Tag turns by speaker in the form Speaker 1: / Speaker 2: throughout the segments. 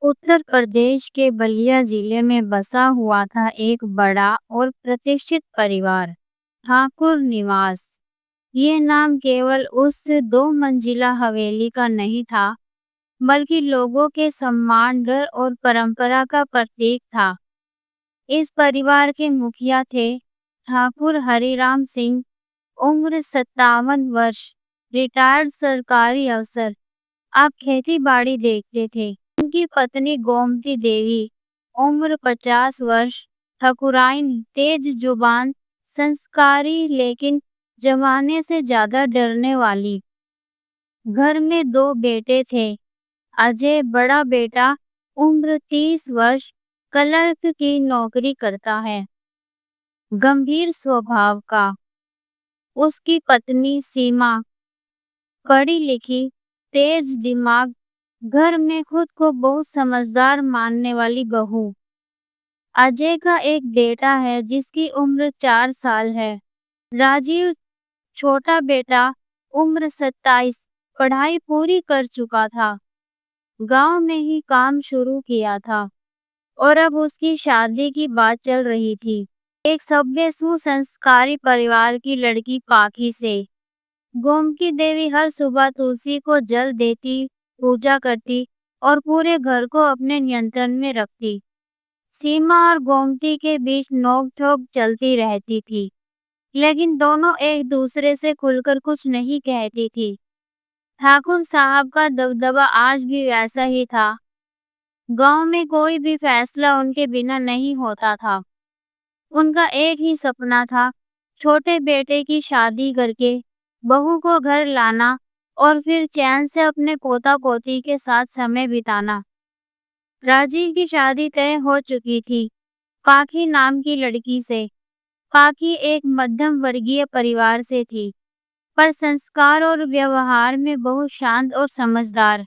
Speaker 1: उत्तर प्रदेश के बलिया जिले में बसा हुआ था एक बड़ा और प्रतिष्ठित परिवार, ठाकुर निवास। ये नाम केवल उस दो मंजिला हवेली का नहीं था, बल्कि लोगों के सम्मान, डर और परंपरा का प्रतीक था। इस परिवार के मुखिया थे ठाकुर हरिराम सिंह, उम्र 57 वर्ष, रिटायर्ड सरकारी अफसर। आप खेती बाड़ी देखते थे। उनकी पत्नी गोमती देवी, उम्र 50 वर्ष, ठकुराइन, तेज जुबान, संस्कारी लेकिन जमाने से ज्यादा डरने वाली। घर में दो बेटे थे। अजय बड़ा बेटा, उम्र 30 वर्ष, क्लर्क की नौकरी करता है, गंभीर स्वभाव का। उसकी पत्नी सीमा, पढ़ी लिखी, तेज दिमाग, घर में खुद को बहुत समझदार मानने वाली बहू। अजय का एक बेटा है जिसकी उम्र 4 साल है, राजीव। छोटा बेटा, उम्र 27, पढ़ाई पूरी कर चुका था, गांव में ही काम शुरू किया था और अब उसकी शादी की बात चल रही थी एक सभ्य सुसंस्कारी परिवार की लड़की पाखी से। गोमती देवी हर सुबह तुलसी को जल देती, पूजा करती और पूरे घर को अपने नियंत्रण में रखती। सीमा और गोमती के बीच नोक-झोंक चलती रहती थी, लेकिन दोनों एक दूसरे से खुलकर कुछ नहीं कहती थी। ठाकुर साहब का दबदबा आज भी वैसा ही था। गांव में कोई भी फैसला उनके बिना नहीं होता था। उनका एक ही सपना था, छोटे बेटे की शादी करके बहू को घर लाना और फिर चैन से अपने पोता पोती के साथ समय बिताना। राजीव की शादी तय हो चुकी थी, पाखी नाम की लड़की से। पाखी एक मध्यम वर्गीय परिवार से थी, पर संस्कार और व्यवहार में बहुत शांत और समझदार।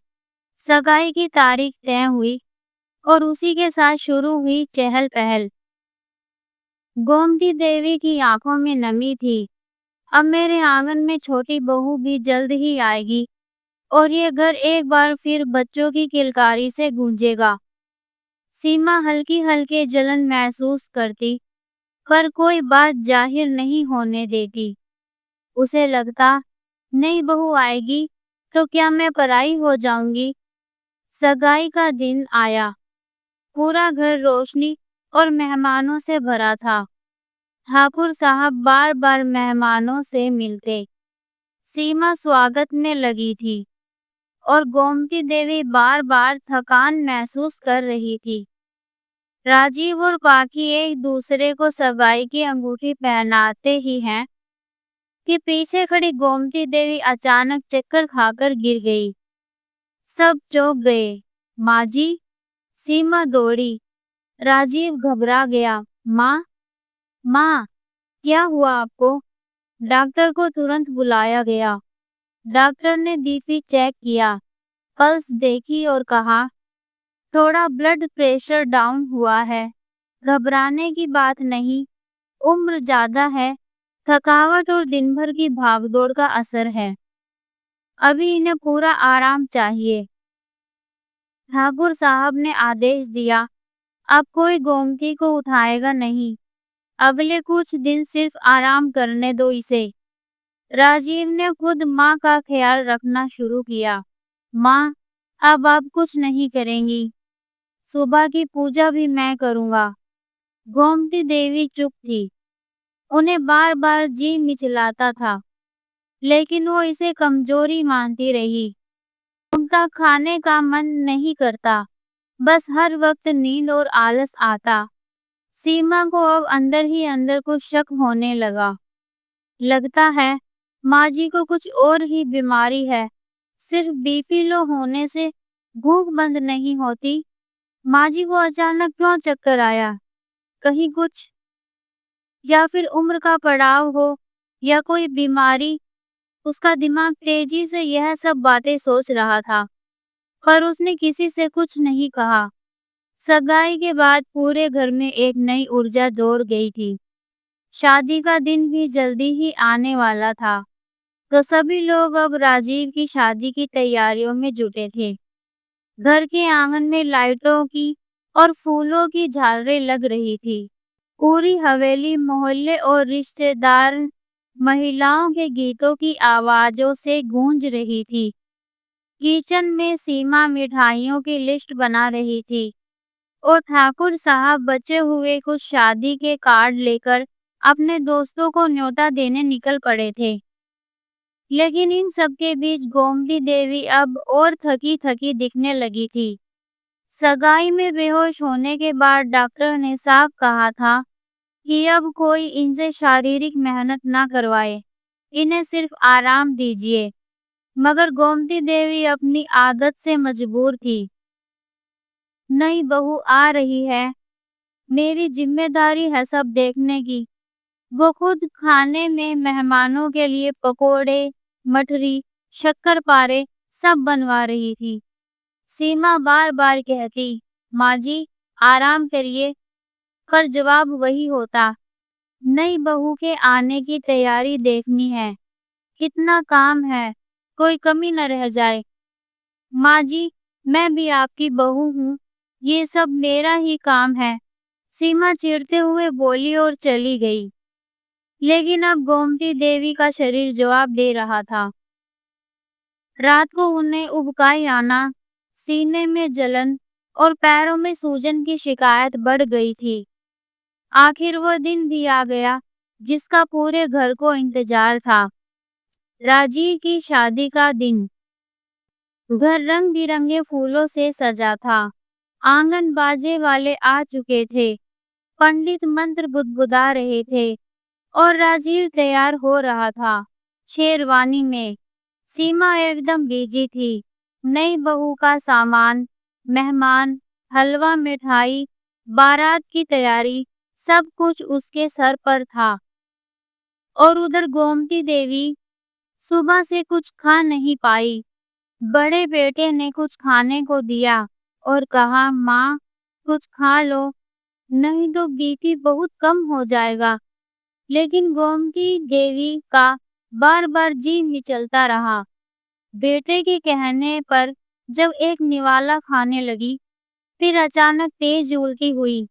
Speaker 1: सगाई की तारीख तय हुई और उसी के साथ शुरू हुई चहल पहल। गोमती देवी की आंखों में नमी थी। अब मेरे आंगन में छोटी बहू भी जल्द ही आएगी और ये घर एक बार फिर बच्चों की किलकारी से गूंजेगा। सीमा हल्की हल्की जलन महसूस करती, पर कोई बात जाहिर नहीं होने देती। उसे लगता, नई बहू आएगी तो क्या मैं पराई हो जाऊंगी। सगाई का दिन आया। पूरा घर रोशनी और मेहमानों से भरा था। ठाकुर साहब बार बार मेहमानों से मिलते। सीमा स्वागत में लगी थी और गोमती देवी बार बार थकान महसूस कर रही थी। राजीव और पाखी एक दूसरे को सगाई की अंगूठी पहनाते ही हैं कि पीछे खड़ी गोमती देवी अचानक चक्कर खाकर गिर गई। सब चौंक गए। माँ जी! सीमा दौड़ी। राजीव घबरा गया। माँ, माँ, क्या हुआ आपको? डॉक्टर को तुरंत बुलाया गया। डॉक्टर ने बीपी चेक किया, पल्स देखी और कहा, थोड़ा ब्लड प्रेशर डाउन हुआ है। घबराने की बात नहीं, उम्र ज्यादा है, थकावट और दिन भर की भागदौड़ का असर है। अभी इन्हें पूरा आराम चाहिए। ठाकुर साहब ने आदेश दिया, अब कोई गोमती को उठाएगा नहीं। अगले कुछ दिन सिर्फ आराम करने दो इसे। राजीव ने खुद माँ का ख्याल रखना शुरू किया। माँ, अब आप कुछ नहीं करेंगी। सुबह की पूजा भी मैं करूँगा। गोमती देवी चुप थी। उन्हें बार बार जी मिचलाता था, लेकिन वो इसे कमजोरी मानती रही। उनका खाने का मन नहीं करता, बस हर वक्त नींद और आलस आता। सीमा को अब अंदर ही अंदर कुछ शक होने लगा। लगता है माँ जी को कुछ और ही बीमारी है। सिर्फ बीपी लो होने से भूख बंद नहीं होती। माँ जी को अचानक क्यों चक्कर आया? कहीं कुछ, या फिर उम्र का पड़ाव हो, या कोई बीमारी। उसका दिमाग तेजी से यह सब बातें सोच रहा था, पर उसने किसी से कुछ नहीं कहा। सगाई के बाद पूरे घर में एक नई ऊर्जा दौड़ गई थी। शादी का दिन भी जल्दी ही आने वाला था, तो सभी लोग अब राजीव की शादी की तैयारियों में जुटे थे। घर के आंगन में लाइटों की और फूलों की झालरें लग रही थी। पूरी हवेली मोहल्ले और रिश्तेदार महिलाओं के गीतों की आवाजों से गूंज रही थी। किचन में सीमा मिठाइयों की लिस्ट बना रही थी और ठाकुर साहब बचे हुए कुछ शादी के कार्ड लेकर अपने दोस्तों को न्योता देने निकल पड़े थे। लेकिन इन सब के बीच गोमती देवी अब और थकी-थकी दिखने लगी थी। सगाई में बेहोश होने के बाद डॉक्टर ने साफ कहा था कि अब कोई इनसे शारीरिक मेहनत ना करवाए, इन्हें सिर्फ आराम दीजिए। मगर गोमती देवी अपनी आदत से मजबूर थी। नई बहू आ रही है, मेरी जिम्मेदारी है सब देखने की। वो खुद खाने में मेहमानों के लिए पकोड़े, मठरी, शक्करपारे सब बनवा रही थी। सीमा बार-बार कहती, माँ जी, आराम करिए, पर जवाब वही होता, नई बहू के आने की तैयारी देखनी है, कितना काम है, कोई कमी न रह जाए। माँ जी, मैं भी आपकी बहू हूँ, ये सब मेरा ही काम है। सीमा चिढ़ते हुए बोली और चली गई। लेकिन अब गोमती देवी का शरीर जवाब दे रहा था। रात को उन्हें उबकाई आना, सीने में जलन और पैरों में सूजन की शिकायत बढ़ गई थी। आखिर वो दिन भी आ गया जिसका पूरे घर को इंतजार था। राजीव की शादी का दिन। घर रंग बिरंगे फूलों से सजा था। आंगन बाजे वाले आ चुके थे। पंडित मंत्र गुदगुदा रहे थे और राजीव तैयार हो रहा था शेरवानी में। सीमा एकदम बिजी थी। नई बहू का सामान, मेहमान, हलवा, मिठाई, बारात की तैयारी, सब कुछ उसके सर पर था। और उधर गोमती देवी सुबह से कुछ खा नहीं पाई। बड़े बेटे ने कुछ खाने को दिया और कहा, माँ, कुछ खा लो, नहीं तो बीपी बहुत कम हो जाएगा। लेकिन गोमती देवी का बार-बार जी मिचलता रहा। बेटे के कहने पर जब एक निवाला खाने लगी, फिर अचानक तेज उल्टी हुई।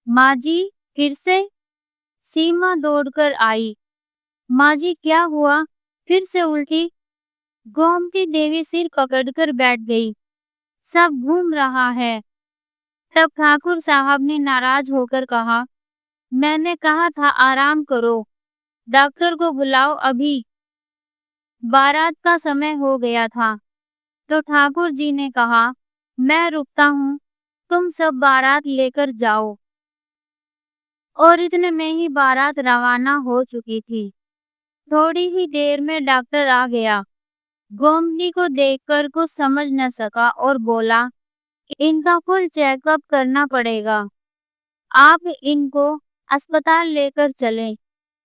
Speaker 1: माँ जी, फिर से? सीमा दौड़कर आई। माँ जी, क्या हुआ? फिर से उल्टी? गोमती देवी सिर पकड़कर बैठ गई। सब घूम रहा है। तब ठाकुर साहब ने नाराज होकर कहा, मैंने कहा था आराम करो, डॉक्टर को बुलाओ अभी। बारात का समय हो गया था, तो ठाकुर जी ने कहा, मैं रुकता हूँ, तुम सब बारात लेकर जाओ। और इतने में ही बारात रवाना हो चुकी थी। थोड़ी ही देर में डॉक्टर आ गया। गोमती को देखकर कुछ समझ न सका और बोला, इनका फुल चेकअप करना पड़ेगा। आप इनको अस्पताल लेकर चलें।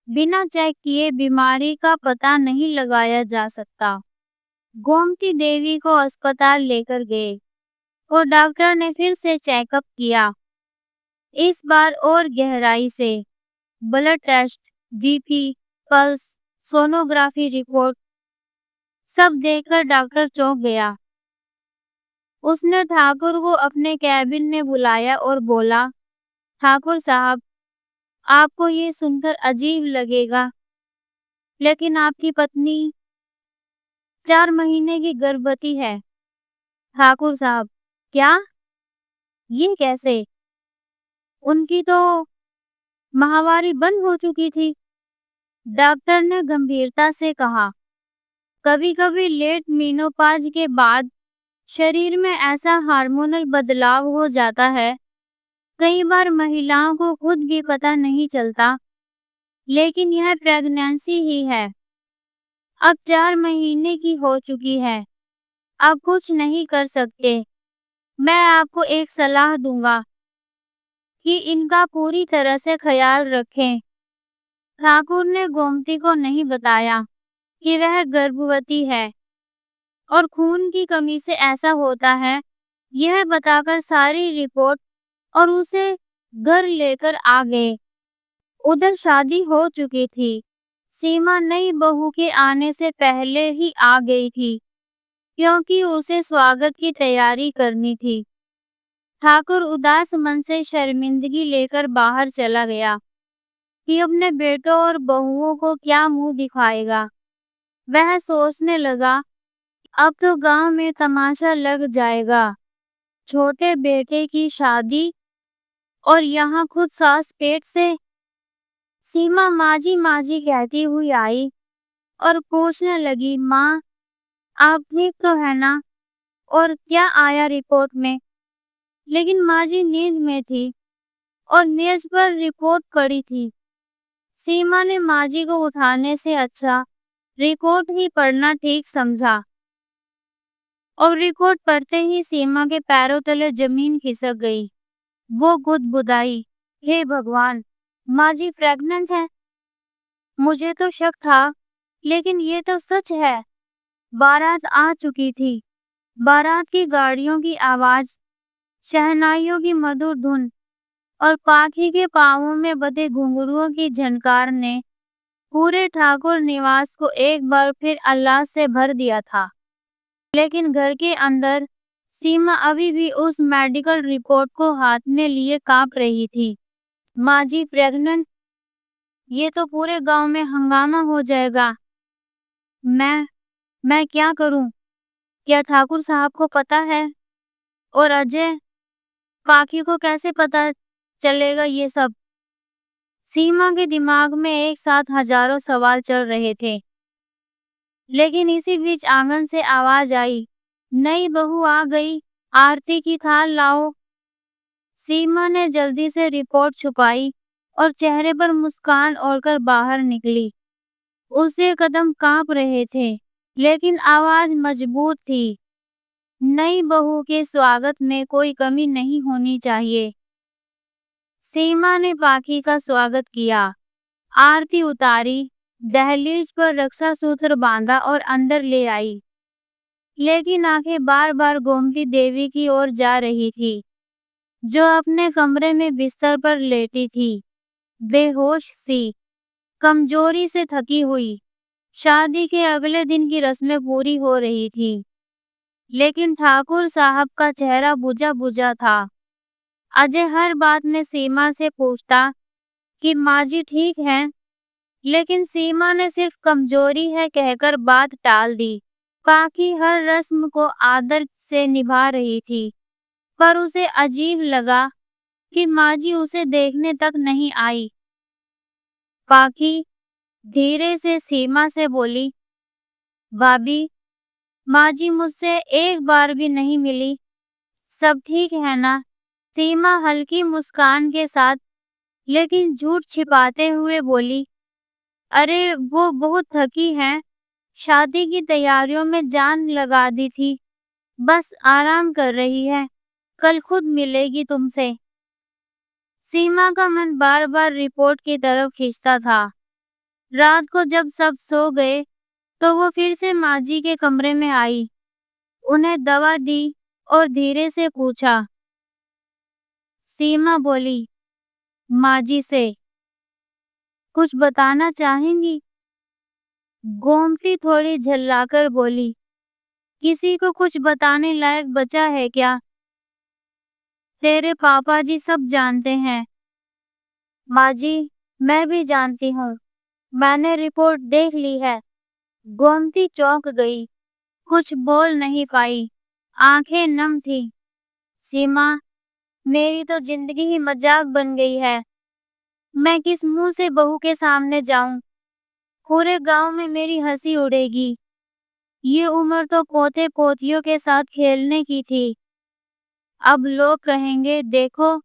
Speaker 1: बिना चेक किए बीमारी का पता नहीं लगाया जा सकता। गोमती देवी को अस्पताल लेकर गए और डॉक्टर ने फिर से चेकअप किया। इस बार और गहराई से। Blood test, BP, pulse, sonography report सब देखकर डॉक्टर चौंक गया। उसने ठाकुर को अपने कैबिन में बुलाया और बोला, ठाकुर साहब, आपको ये सुनकर अजीब लगेगा, लेकिन आपकी पत्नी 4 महीने की गर्भवती है। ठाकुर साहब, क्या? ये कैसे? उनकी तो माहवारी बंद हो चुकी थी। डॉक्टर ने गंभीरता से कहा, कभी-कभी लेट मेनोपॉज के बाद शरीर में ऐसा हार्मोनल बदलाव हो जाता है, कई बार महिलाओं को खुद भी पता नहीं चलता, लेकिन यह प्रेगनेंसी ही है। अब 4 महीने की हो चुकी है, अब कुछ नहीं कर सकते। मैं आपको एक सलाह दूंगा कि इनका पूरी तरह से ख्याल रखें। ठाकुर ने गोमती को नहीं बताया कि वह गर्भवती है और खून की कमी से ऐसा होता है, यह बताकर सारी रिपोर्ट और उसे घर लेकर आ गए। उधर शादी हो चुकी थी। सीमा नई बहू के आने से पहले ही आ गई थी। क्योंकि उसे स्वागत की तैयारी करनी थी। ठाकुर उदास मन से शर्मिंदगी लेकर बाहर चला गया कि अपने बेटों और बहुओं को क्या मुंह दिखाएगा। वह सोचने लगा, अब तो गांव में तमाशा लग जाएगा। छोटे बेटे की शादी और यहाँ खुद सास पेट से। सीमा माजी माजी कहती हुई आई और पूछने लगी, माँ आप ठीक तो है ना? और क्या आया रिपोर्ट में? लेकिन माजी नींद में थी और मेज पर रिपोर्ट पड़ी थी। सीमा ने माजी को उठाने से अच्छा रिपोर्ट ही पढ़ना ठीक समझा और रिपोर्ट पढ़ते ही सीमा के पैरों तले जमीन खिसक गई। वो गुदगुदाई, हे भगवान, माजी प्रेग्नेंट है। मुझे तो शक था, लेकिन ये तो सच है। बारात आ चुकी थी। बारात की गाड़ियों की आवाज, शहनाइयों की मधुर धुन और पाखी के पांवों में बंधे घुंघरुओं की झनकार ने पूरे ठाकुर निवास को एक बार फिर अल्लाह से भर दिया था। लेकिन घर के अंदर सीमा अभी भी उस मेडिकल रिपोर्ट को हाथ में लिए कांप रही थी। माजी प्रेग्नेंट, ये तो पूरे गांव में हंगामा हो जाएगा। मैं क्या करूं? क्या ठाकुर साहब को पता है? और अजय, पाखी को कैसे पता चलेगा ये सब? सीमा के दिमाग में एक साथ हजारों सवाल चल रहे थे। लेकिन इसी बीच आंगन से आवाज आई, नई बहू आ गई, आरती की थाल लाओ। सीमा ने जल्दी से रिपोर्ट छुपाई और चेहरे पर मुस्कान ओढ़कर बाहर निकली। उसके कदम कांप रहे थे, लेकिन आवाज मजबूत थी। नई बहू के स्वागत में कोई कमी नहीं होनी चाहिए। सीमा ने पाखी का स्वागत किया, आरती उतारी, दहलीज पर रक्षा सूत्र बांधा और अंदर ले आई। लेकिन आंखें बार बार गोमती देवी की ओर जा रही थी, जो अपने कमरे में बिस्तर पर लेटी थी, बेहोश सी, कमजोरी से थकी हुई। शादी के अगले दिन की रस्में पूरी हो रही थी, लेकिन ठाकुर साहब का चेहरा बुझा बुझा था। अजय हर बात में सीमा से पूछता कि माजी ठीक हैं, लेकिन सीमा ने सिर्फ कमजोरी है कहकर बात टाल दी। पाखी हर रस्म को आदर से निभा रही थी, पर उसे अजीब लगा कि माजी उसे देखने तक नहीं आई। पाखी धीरे से सीमा से बोली, भाभी, माजी मुझसे एक बार भी नहीं मिली, सब ठीक है ना? सीमा हल्की मुस्कान के साथ, लेकिन झूठ छिपाते हुए बोली, अरे वो बहुत थकी हैं, शादी की तैयारियों में जान लगा दी थी, बस आराम कर रही है, कल खुद मिलेगी तुमसे। सीमा का मन बार बार रिपोर्ट की तरफ खींचता था। रात को जब सब सो गए, तो वो फिर से माजी के कमरे में आई, उन्हें दवा दी और धीरे से पूछा। सीमा बोली, माजी से कुछ बताना चाहेंगी? गोमती थोड़ी झल्लाकर बोली, किसी को कुछ बताने लायक बचा है क्या? तेरे पापा जी सब जानते हैं। माजी, मैं भी जानती हूँ, मैंने रिपोर्ट देख ली है। गोमती चौंक गई, कुछ बोल नहीं पाई, आंखें नम थी। सीमा, मेरी तो जिंदगी ही मजाक बन गई है। मैं किस मुंह से बहू के सामने जाऊं? पूरे गांव में मेरी हंसी उड़ेगी। ये उम्र तो पोते पोतियों के साथ खेलने की थी। अब लोग कहेंगे, देखो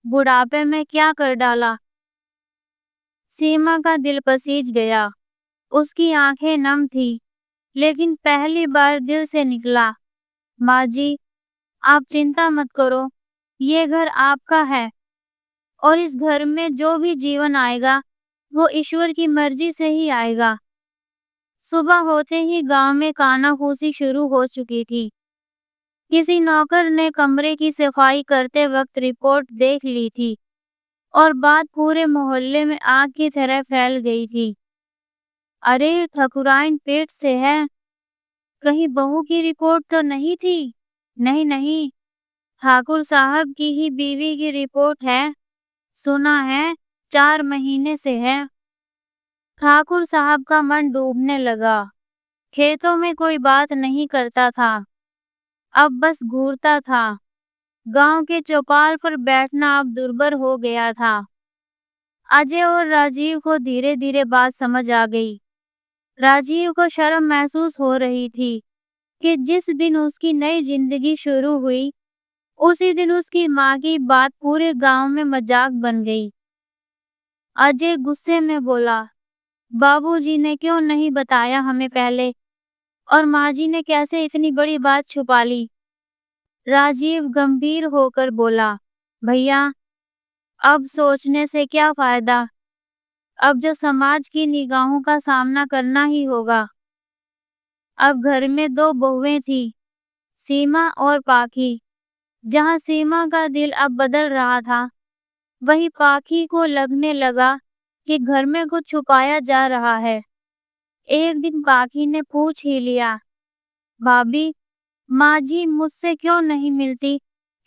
Speaker 1: बुढ़ापे में क्या कर डाला। सीमा का दिल पसीज गया, उसकी आंखें नम थी, लेकिन पहली बार दिल से निकला, माजी, आप चिंता मत करो, ये घर आपका है और इस घर में जो भी जीवन आएगा, वो ईश्वर की मर्जी से ही आएगा। सुबह होते ही गांव में कानाफूसी शुरू हो चुकी थी। किसी नौकर ने कमरे की सफाई करते वक्त रिपोर्ट देख ली थी और बात पूरे मोहल्ले में आग की तरह फैल गई थी। अरे ठकुराइन पेट से है, कहीं बहू की रिपोर्ट तो नहीं थी? नहीं नहीं, ठाकुर साहब की ही बीवी की रिपोर्ट है। सुना है 4 महीने से है। ठाकुर साहब का मन डूबने लगा। खेतों में कोई बात नहीं करता था, अब बस घूरता था। गांव के चौपाल पर बैठना अब दुर्बर हो गया था। अजय और राजीव को धीरे धीरे बात समझ आ गई। राजीव को शर्म महसूस हो रही थी कि जिस दिन उसकी नई जिंदगी शुरू हुई, उसी दिन उसकी माँ की बात पूरे गांव में मजाक बन गई। अजय गुस्से में बोला, बाबूजी ने क्यों नहीं बताया हमें पहले, और माँ जी ने कैसे इतनी बड़ी बात छुपा ली? राजीव गंभीर होकर बोला, भैया, अब सोचने से क्या फायदा? अब जो समाज की निगाहों का सामना करना ही होगा। अब घर में 2 बहुएं थी, सीमा और पाखी। जहाँ सीमा का दिल अब बदल रहा था, वहीं पाखी को लगने लगा कि घर में कुछ छुपाया जा रहा है। एक दिन पाखी ने पूछ ही लिया, भाभी, माँ जी मुझसे क्यों नहीं मिलती?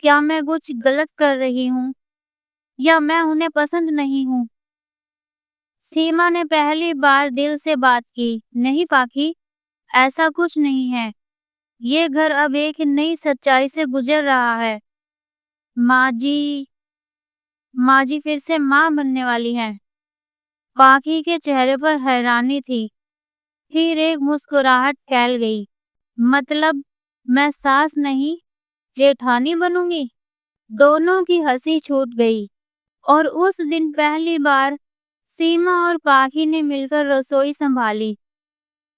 Speaker 1: क्या मैं कुछ गलत कर रही हूँ, या मैं उन्हें पसंद नहीं हूँ? सीमा ने पहली बार दिल से बात की, नहीं पाखी, ऐसा कुछ नहीं है। ये घर अब एक नई सच्चाई से गुजर रहा है। माँ जी फिर से माँ बनने वाली हैं। पाखी के चेहरे पर हैरानी थी, फिर एक मुस्कुराहट फैल गई। मतलब मैं सास नहीं, जेठानी बनूंगी? दोनों की हंसी छूट गई, और उस दिन पहली बार सीमा और पाखी ने मिलकर रसोई संभाली।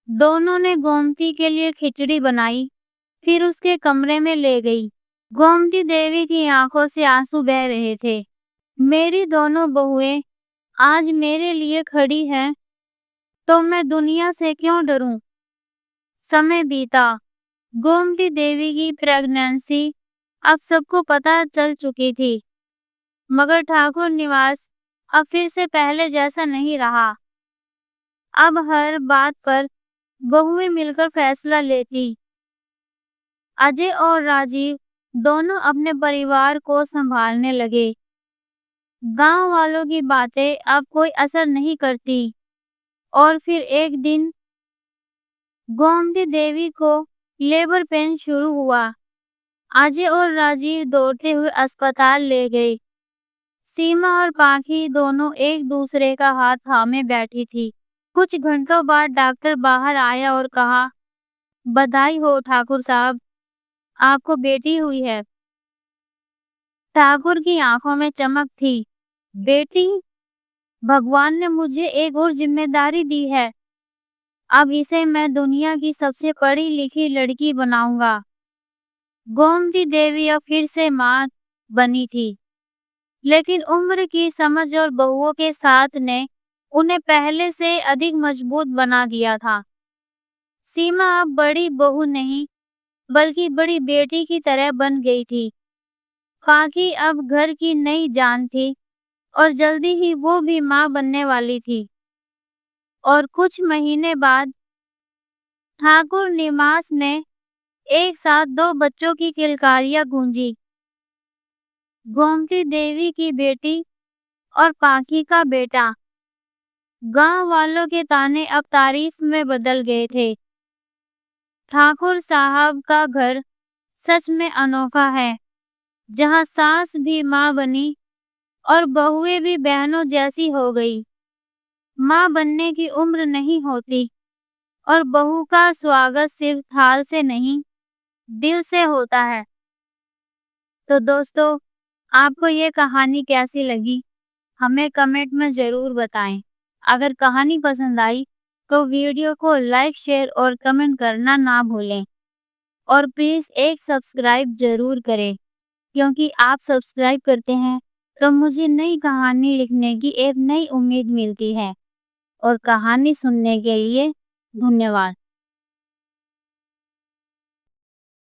Speaker 1: दोनों ने गोमती के लिए खिचड़ी बनाई, फिर उसके कमरे में ले गई। गोमती देवी की आंखों से आंसू बह रहे थे। मेरी दोनों बहुएं आज मेरे लिए खड़ी हैं, तो मैं दुनिया से क्यों डरूं? समय बीता। गोमती देवी की प्रेगनेंसी अब सबको पता चल चुकी थी, मगर ठाकुर निवास अब फिर से पहले जैसा नहीं रहा। अब हर बात पर बहुएं मिलकर फैसला लेती। अजय और राजीव दोनों अपने परिवार को संभालने लगे। गांव वालों की बातें अब कोई असर नहीं करती। और फिर एक दिन गोमती देवी को लेबर पेन शुरू हुआ। अजय और राजीव दौड़ते हुए अस्पताल ले गए। सीमा और पाखी दोनों एक दूसरे का हाथ थामे बैठी थी। कुछ घंटों बाद डॉक्टर बाहर आया और कहा, बधाई हो ठाकुर साहब, आपको बेटी हुई है। ठाकुर की आंखों में चमक थी। बेटी? भगवान ने मुझे एक और जिम्मेदारी दी है। अब इसे मैं दुनिया की सबसे पढ़ी लिखी लड़की बनाऊंगा। गोमती देवी अब फिर से मां बनी थी, लेकिन उम्र की समझ और बहुओं के साथ ने उन्हें पहले से अधिक मजबूत बना दिया था। सीमा अब बड़ी बहू नहीं, बल्कि बड़ी बेटी की तरह बन गई थी। पाखी अब घर की नई जान थी, और जल्दी ही वो भी मां बनने वाली थी। और कुछ महीने बाद ठाकुर निवास में एक साथ 2 बच्चों की किलकारियां गूंजी। गोमती देवी की बेटी और पाखी का बेटा। गांव वालों के ताने अब तारीफ में बदल गए थे। ठाकुर साहब का घर सच में अनोखा है, जहां सास भी मां बनी और बहुएं भी बहनों जैसी हो गई। मां बनने की उम्र नहीं होती, और बहू का स्वागत सिर्फ थाल से नहीं, दिल से होता है। तो दोस्तों, आपको ये कहानी कैसी लगी? हमें कमेंट में ज़रूर बताएं। अगर कहानी पसंद आई तो वीडियो को लाइक, शेयर और कमेंट करना ना भूलें। और प्लीज़ एक सब्सक्राइब ज़रूर करें, क्योंकि आप सब्सक्राइब करते हैं तो मुझे नई कहानी लिखने की एक नई उम्मीद मिलती है। और कहानी सुनने के लिए धन्यवाद।